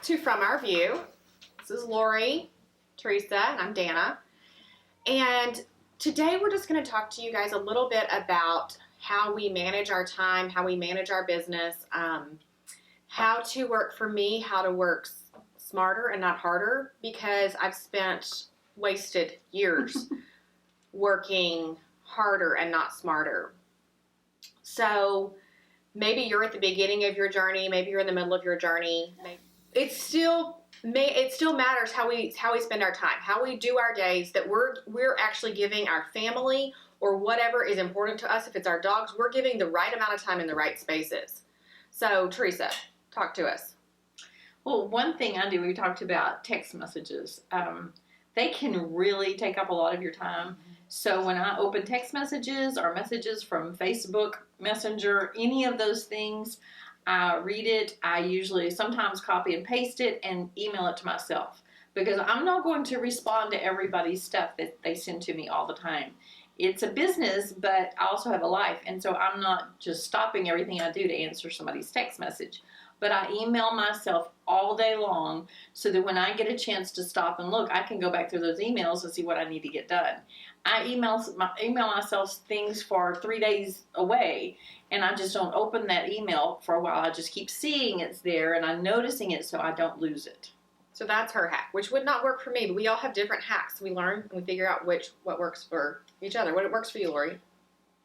to From Our View. This is Lori, Teresa, and I'm Dana. And today we're just going to talk to you guys a little bit about how we manage our time, how we manage our business, how to work for me, how to work smarter and not harder, because I've spent wasted years working harder and not smarter. So maybe you're at the beginning of your journey, maybe you're in the middle of your journey. It still matters how we spend our time, how we do our days, that we're actually giving our family or whatever is important to us. If it's our dogs, we're giving the right amount of time in the right spaces. So Teresa, talk to us. Well, one thing I do, we talked about text messages. They can really take up a lot of your time. So when I open text messages or messages from Facebook Messenger, any of those things, I read it. I usually sometimes copy and paste it and email it to myself, because I'm not going to respond to everybody's stuff that they send to me all the time. It's a business, but I also have a life, and so I'm not just stopping everything I do to answer somebody's text message. But I email myself all day long so that when I get a chance to stop and look, I can go back through those emails and see what I need to get done. I email myself things for 3 days away, and I just don't open that email for a while. I just keep seeing it's there, and I'm noticing it so I don't lose it. So that's her hack, which would not work for me, but we all have different hacks. We learn and we figure out what works for each other. What works for you, Lori?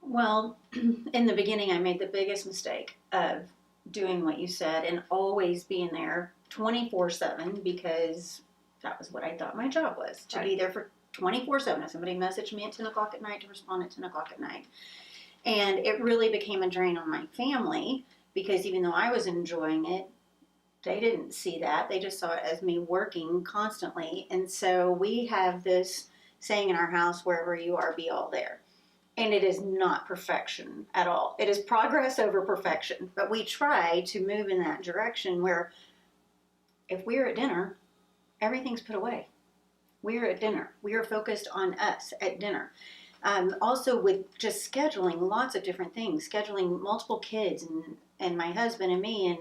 Well, in the beginning, I made the biggest mistake of doing what you said and always being there 24/7, because that was what I thought my job was, to be there for 24/7. If somebody messaged me at 10 o'clock at night, to respond at 10 o'clock at night. And it really became a drain on my family, because even though I was enjoying it, they didn't see that. They just saw it as me working constantly. And so we have this saying in our house, wherever you are, be all there. And it is not perfection at all. It is progress over perfection. But we try to move in that direction where if we're at dinner, everything's put away. We're at dinner. We are focused on us at dinner. Also with just scheduling lots of different things, scheduling multiple kids and my husband and me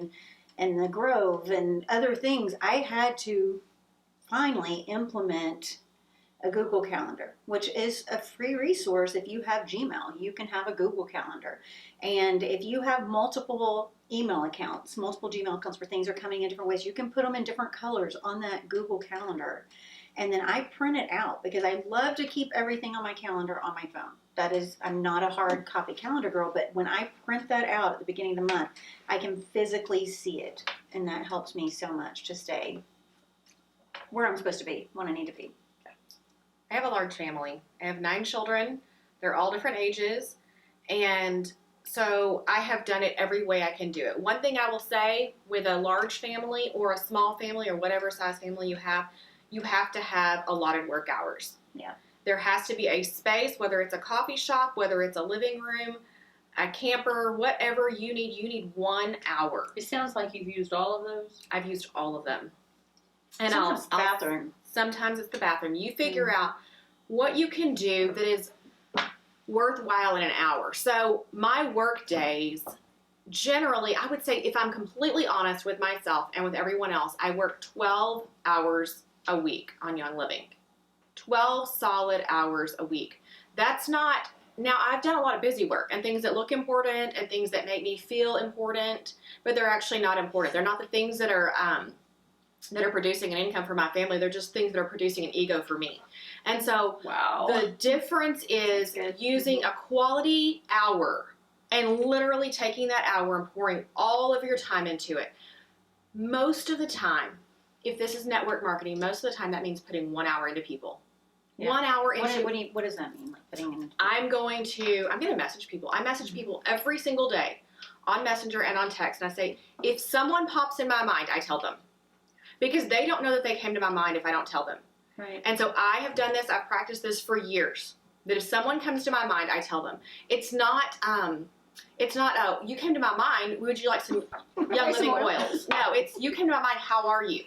and the Grove and other things, I had to finally implement a Google Calendar, which is a free resource. If you have Gmail, you can have a Google Calendar. And if you have multiple email accounts, multiple Gmail accounts where things are coming in different ways, you can put them in different colors on that Google Calendar. And then I print it out, because I love to keep everything on my calendar on my phone. I'm not a hard copy calendar girl, but when I print that out at the beginning of the month, I can physically see it. And that helps me so much to stay where I'm supposed to be, when I need to be. I have a large family. I have 9 children. They're all different ages. And so I have done it every way I can do it. One thing I will say, with a large family or a small family or whatever size family you have to have allotted work hours. Yeah. There has to be a space, whether it's a coffee shop, whether it's a living room, a camper, whatever you need 1 hour. It sounds like you've used all of those. I've used all of them. And Sometimes the bathroom. Sometimes it's the bathroom. You figure out what you can do that is worthwhile in an hour. So my work days, generally, I would say, if I'm completely honest with myself and with everyone else, I work 12 hours a week on Young Living. 12 solid hours a week. That's not, now I've done a lot of busy work and things that look important and things that make me feel important, but they're actually not important. They're not the things that are producing an income for my family. They're just things that are producing an ego for me. And so the difference is using a quality hour and literally taking that hour and pouring all of your time into it. Most of the time, if this is network marketing, most of the time that means putting 1 hour into people. Yeah. 1 hour into... What does that mean? Like putting in... I'm going to message people. I message people every single day on Messenger and on text. And I say, if someone pops in my mind, I tell them. Because they don't know that they came to my mind if I don't tell them. Right. And so I have done this. I've practiced this for years. That if someone comes to my mind, I tell them. It's not, oh, you came to my mind, would you like some Young Living oils? No, it's, you came to my mind, how are you?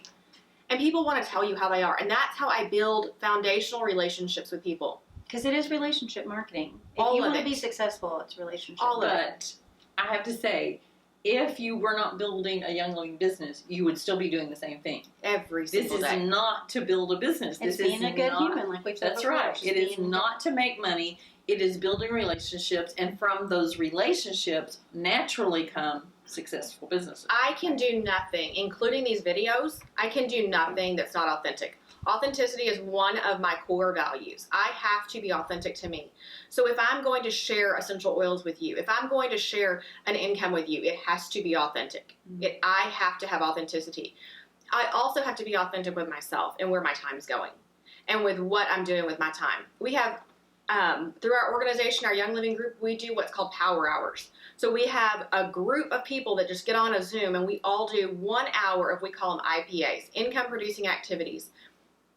And people want to tell you how they are. And that's how I build foundational relationships with people. Because it is relationship marketing. If All you of want to it. be successful, it's relationship All of marketing. it. I have to say, if you were not building a Young Living business, you would still be doing the same thing. Every This single is day. not to build a business. It's This being is a good not, human, like we've said That's before. right. Just It is being- not to make money. It is building relationships, and from those relationships naturally come successful businesses. I can do nothing, including these videos, I can do nothing that's not authentic. Authenticity is one of my core values. I have to be authentic to me. So if I'm going to share essential oils with you, if I'm going to share an income with you, it has to be authentic. I have to have authenticity. I also have to be authentic with myself and where my time is going and with what I'm doing with my time. We have, through our organization, our Young Living group, we do what's called power hours. So we have a group of people that just get on a Zoom and we all do 1 hour of, we call them IPAs, income producing activities.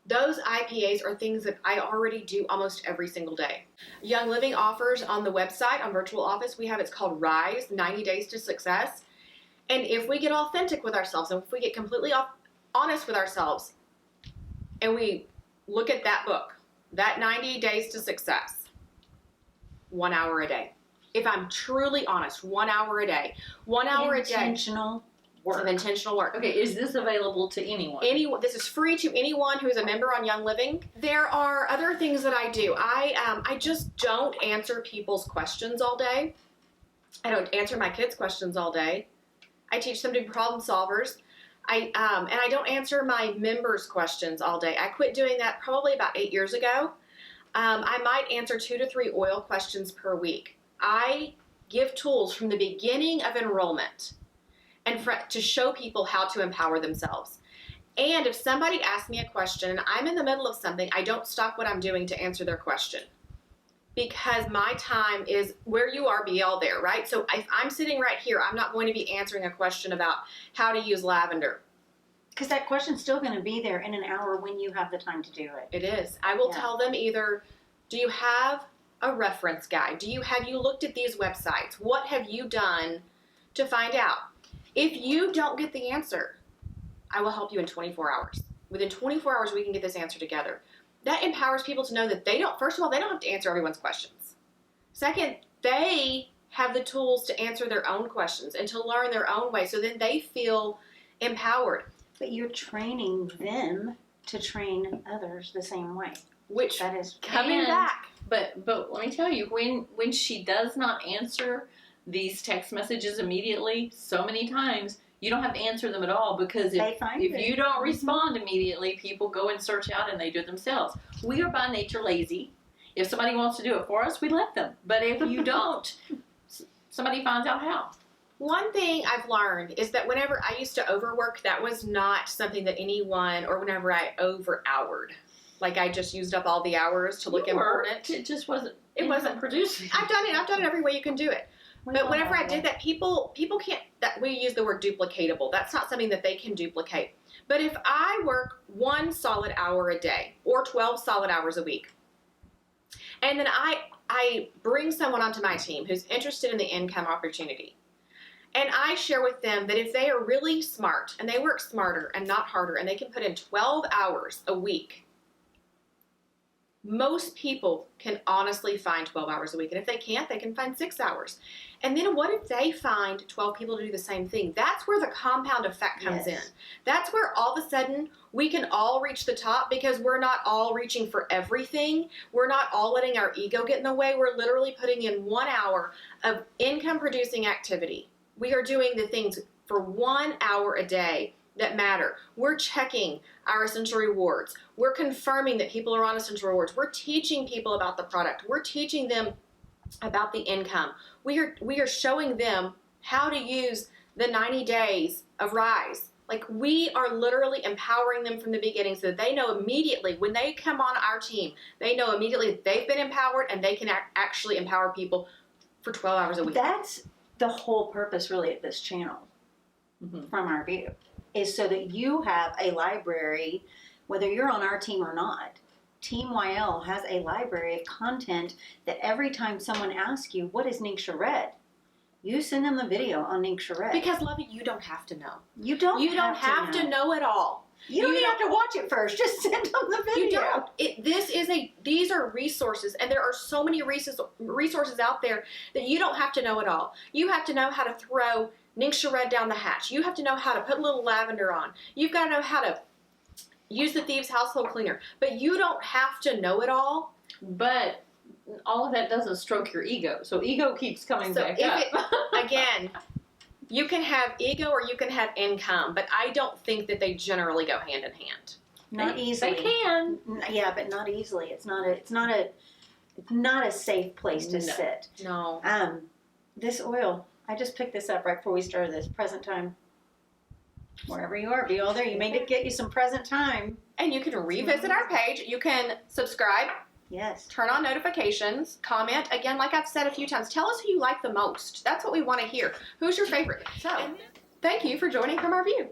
Those IPAs are things that I already do almost every single day. Young Living offers on the website, on Virtual Office, we have, it's called Rise, 90 Days to Success. And if we get authentic with ourselves and if we get completely honest with ourselves and we look at that book, that 90 Days to Success, 1 hour a day. If I'm truly honest, 1 hour a day. 1 hour a day Intentional work. of intentional work. Okay, is this available to anyone? This is free to anyone who is a member on Young Living. There are other things that I do. I just don't answer people's questions all day. I don't answer my kids' questions all day. I teach them to be problem solvers. And I don't answer my members' questions all day. I quit doing that probably about 8 years ago. I might answer 2 to 3 oil questions per week. I give tools from the beginning of enrollment and to show people how to empower themselves. And if somebody asks me a question and I'm in the middle of something, I don't stop what I'm doing to answer their question. Because my time is where you are, be all there, right? So if I'm sitting right here, I'm not going to be answering a question about how to use lavender. Because that question's still going to be there in an hour when you have the time to do it. It is. I will Yeah. tell them either, do you have a reference guide? Have you looked at these websites? What have you done to find out? If you don't get the answer, I will help you in 24 hours. Within 24 hours, we can get this answer together. That empowers people to know that first of all, they don't have to answer everyone's questions. Second, they have the tools to answer their own questions and to learn their own way. So then they feel empowered. But you're training them to train others the same way. Which, That is coming And- back, But let me tell you, when she does not answer these text messages immediately, so many times, you don't have to answer them at all, because They find if it. you don't respond immediately, people go and search out and they do it themselves. We are by nature lazy. If somebody wants to do it for us, we let them. But if you don't, somebody finds out how. one thing I've learned is that whenever I used to overwork, that was not something that anyone, or whenever I over-houred. Like I just used up all the hours to look You worked, important. It just wasn't. It wasn't producing. I've done it every way you can do it. We But all whenever I have did that, people can't, that we use the word duplicatable. That's not something that they can duplicate. But if I work 1 solid hour a day or 12 solid hours a week, and then I bring someone onto my team who's interested in the income opportunity, and I share with them that if they are really smart and they work smarter and not harder and they can put in 12 hours a week, most people can honestly find 12 hours a week. And if they can't, they can find 6 hours. And then what if they find 12 people to do the same thing? That's where the compound effect comes in. That's where all of a sudden we can all reach the top, because we're not all reaching for everything. We're not all letting our ego get in the way. We're literally putting in 1 hour of income producing activity. We are doing the things for 1 hour a day that matter. We're checking our essential rewards. We're confirming that people are on essential rewards. We're teaching people about the product. We're teaching them about the income. We are showing them how to use the 90 days of Rise. Like, we are literally empowering them from the beginning so that they know immediately when they come on our team, they know immediately that they've been empowered and they can actually empower people for 12 hours a week. That's the whole purpose, really, of this channel, from our view, is so that you have a library, whether you're on our team or not. Team YL has a library of content that every time someone asks you, what is Ningxia Red? You send them the video on Ningxia Red. Because, Lovey, you don't have to know. you don't have to know it all. You don't You even have to watch it first. Just send them the video. You don't. These are resources, and there are so many resources out there that you don't have to know it all. You have to know how to throw Ningxia red down the hatch. You have to know how to put a little lavender on. You've got to know how to use the Thieves Household Cleaner. But you don't have to know it all. But all of that doesn't stroke your ego. So ego keeps coming back up. Again, you can have ego or you can have income, but I don't think that they generally go hand in hand. Not easily. They can. Yeah, but not easily. It's not a safe place to sit. No. This oil, I just picked this up right before we started this. Present time. Wherever you are, be all there. You may get you some present time. And you can revisit our page. You can subscribe. Yes. Turn on notifications. Comment. Again, like I've said a few times, tell us who you like the most. That's what we want to hear. Who's your favorite? So, thank you for joining From Our View.